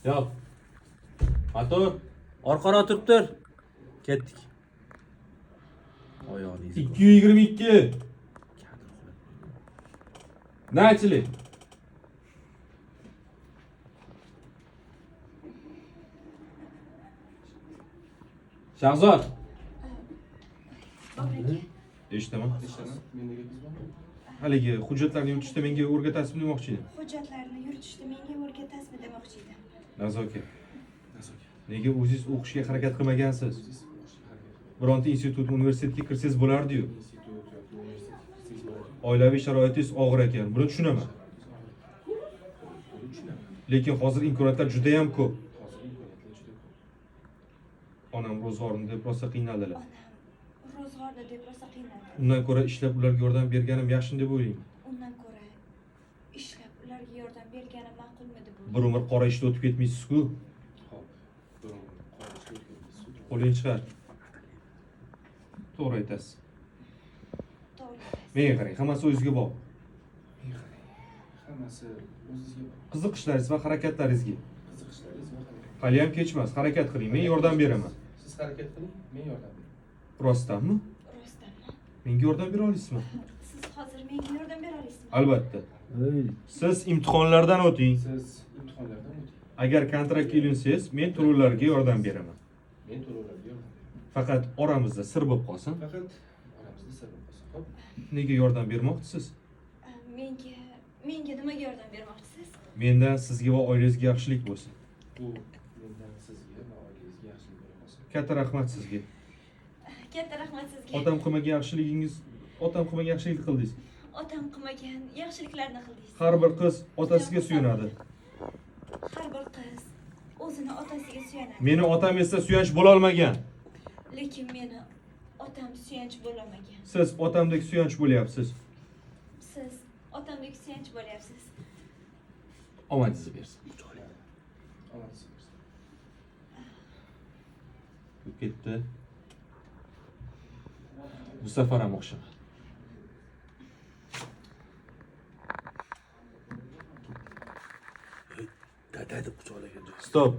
Yo'q. Motor. Orqaroq turib tur. Ketdik. Oyog'ingiz. 222. Nachili. Shahzod. Eshitaman. Haligi hujjatlarni yuritishda menga o'rgatasizmi demoqchi edim. Hujjatlarni yuritishda menga o'rgatasizmi demoqchi edim. Nazoka. Nega o'zingiz o'qishga harakat qilmagansiz? Bironta institut, universitetga kirsangiz bo'lardi-yu. Oilaviy sharoitingiz og'ir ekan. Buni tushunaman. Lekin hozir imkoniyatlar juda ham ko'p. Onam ro'zg'orimni deb rosa qiynaldilar. Onam ro'zg'orda deb rosa qiynaldi. Undan ko'ra ishlab ularga yordam berganim yaxshi deb o'ylayman. Undan ko'ra ishlab ularga yordam berganim ma'qulmidi bu? Bir umr qora ishda o'tib ketmaysiz-ku. Qo'lingni chiqar. To'g'ri aytasiz. To'g'ri. Menga qarang, hammasi o'zingizga bog'liq. Hammasi o'zingizga bog'liq. Qiziqishlaringiz va harakatlaringizga. Qiziqishlaringiz va harakat. Hali ham kechmas, harakat qiling. Men yordam beraman. Siz harakat qiling, men yordam beraman. Rostdanmi? Rostdanmi? Menga yordam bera olasizmi? Siz hozir menga yordam bera olasizmi? Albatta. Siz imtihonlardan o'ting. Siz imtihonlardan o'ting. Agar kontraktga ilinsangiz, men to'lovlarga yordam beraman. Men to'lovlarga yordam beraman. Faqat oramizda sir bo'lib qolsin. Faqat oramizda sir bo'lib qolsin. Xo'p? Nega yordam bermoqchisiz? Menga nimaga yordam bermoqchisiz? Mendan sizga va oilangizga yaxshilik bo'lsin. Bu mendan sizga va oilangizga yaxshilik bo'lsin. Katta rahmat sizga. Katta rahmat sizga. Otam qilmagan yaxshiligingiz, otam qilmagan yaxshilikni qildingiz. Otam qilmagan yaxshiliklarni qildingiz. Har bir qiz otasiga suyanadi. Har bir qiz o'zini otasiga suyanadi. Meni otam esa suyanch bo'la olmagan. Lekin meni otam suyanch bo'lolmagan. Siz otamdek suyanch bo'lyapsiz. Siz otamdek suyanch bo'lyapsiz. Omadingizni bersin. Omadingiz bo'lsin. Bu ketdi. Bu safar ham o'xshamadi. Dada deb quchoqlagan joy. Stop.